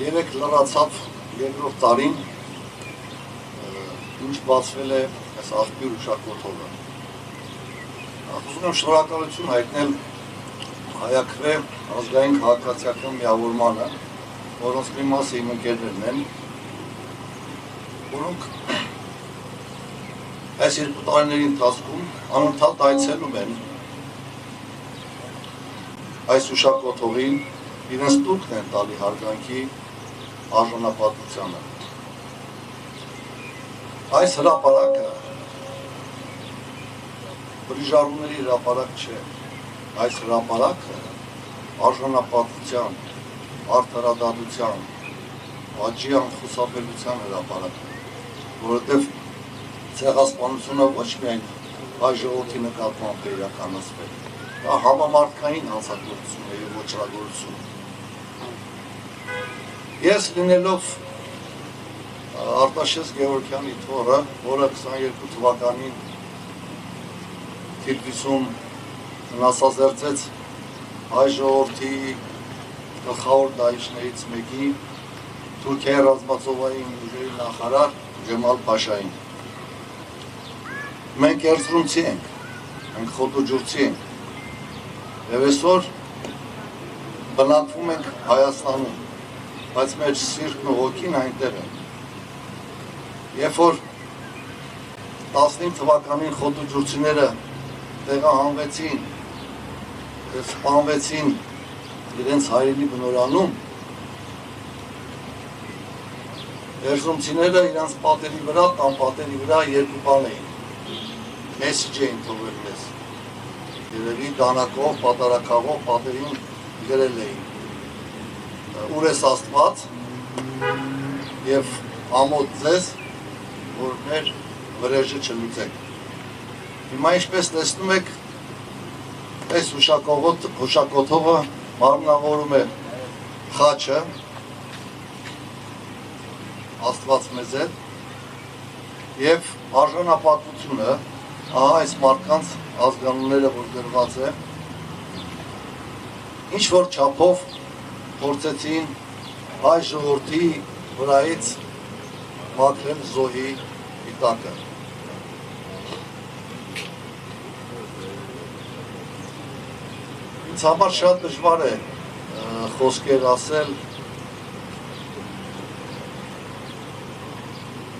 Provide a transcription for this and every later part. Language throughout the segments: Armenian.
երեք լրացավ երկրորդ տարին, ինչ բացվել է այս աղբյուր ուշակոթողը։ Ուզում եմ շնորհակալություն հայտնել Հայաքվե ազգային քաղաքացիական միավորմանը, որոնց մի մասը իմ ընկերներն են, որոնք այս 2 տարիների ընթացքում անընդհատ այցելում են այս ուշակոթողին, իրենց տուփն են տալի հարգանքի արժանապատվությանը։ Այս հրապարակը բրիժարուների հրապարակ չէ, այս հրապարակը արժանապատվության, արդարադատության, աճի անխուսափելիության հրապարակ է, որովհետև ցեղասպանությունը ոչ միայն հայ ժողովրդի նկատմամբ է իրականացվել, դա համամարտկային հանցագործություն է և ոճրագործություն։ Ես լինելով Արտաշես Գևորգյանի թոռը, որը 22 թվականին Թիֆլիսում վնասազերծեց հայ ժողովրդի գլխավոր դահիճներից մեկի, Թուրքիայի ռազմածովային ուժերի նախարար Ջեմալ Փաշային։ Մենք էրզրումցի ենք, մենք խոտոջուրցի ենք, և այսօր բնակվում ենք Հայաստանում, բայց մեր սիրտն ու հոգին այնտեղ են։ Երբ որ 15 թվականին խոտոջուրցիները տեղահանվեցին, սպանվեցին իրենց հայրենի բնորանում, էրզրումցիները իրենց պատերի վրա, տան պատերի վրա երկու բան էին, մեսիջ էին թողել մեզ, երևի դանակով, պատարակաղով պատերին գրել էին, ուր ես Աստված և ամոթ ձեզ, որ մեր վրեժը չլուծեք։ Հիմա ինչպես տեսնում եք, այս ուշակոթողը մարմնավորում է խաչը, Աստված մեզ հետ, և արժանապատվությունը, ահա այս մարդկանց ազգանունները, որ գրված է, ինչ-որ չափով փորձեցին հայ ժողովրդի վրայից մաքրել զոհի պիտակը։ Ինձ համար շատ դժվար է խոսքեր ասել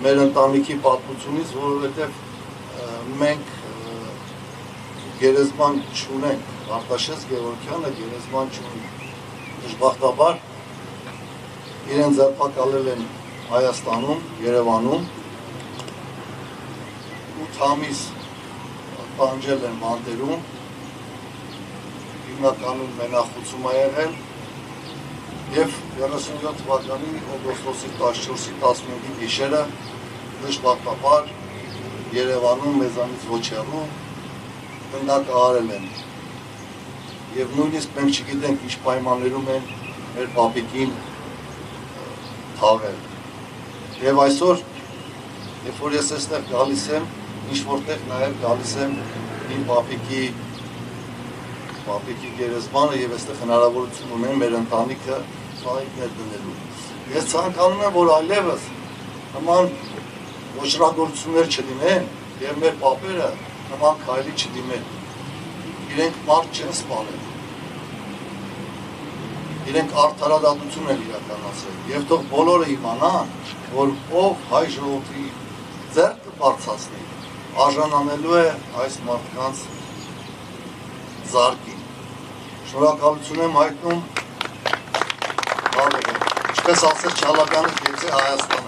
մեր ընտանիքի պատմությունից, որովհետև մենք գերեզման չունենք, Արտաշես Գևորգյանը գերեզման չունի։ Դժբախտաբար իրեն ձերբակալել են Հայաստանում, Երևանում, 8 ամիս տանջել են բանտերում, հիմնականում մենախուցում է եղել և 37 թվականի օգոստոսի 14-ի 15-ի գիշերը դժբախտաբար Երևանում մեզանից ոչ հեռու գնդակահարել են և նույնիսկ մենք չգիտենք ինչ պայմաններում են մեր պապիկին թաղել։ Եվ այսօր, երբ որ ես այստեղ գալիս եմ, ինչ-որտեղ նաև գալիս եմ իմ պապիկի գերեզմանը և այստեղ հնարավորություն ունեմ մեր ընտանիքը ծաղիկներ դնելու։ Ես ցանկանում եմ, որ այլևս նման ոճրագործություններ չլինեն և մեր պապերը նման քայլի չդիմեն։ Իրենք մարդ չեն սպանել, իրենք արդարադատություն են իրականացրել և թող բոլորը իմանան, որ ով հայ ժողովրդի ձեռքը բարձրացնի, արժանանելու է այս մարդկանց զարկին։ Շնորհակալություն եմ հայտնում, ինչպես ասեց Չալաբյանը, Հայաստան։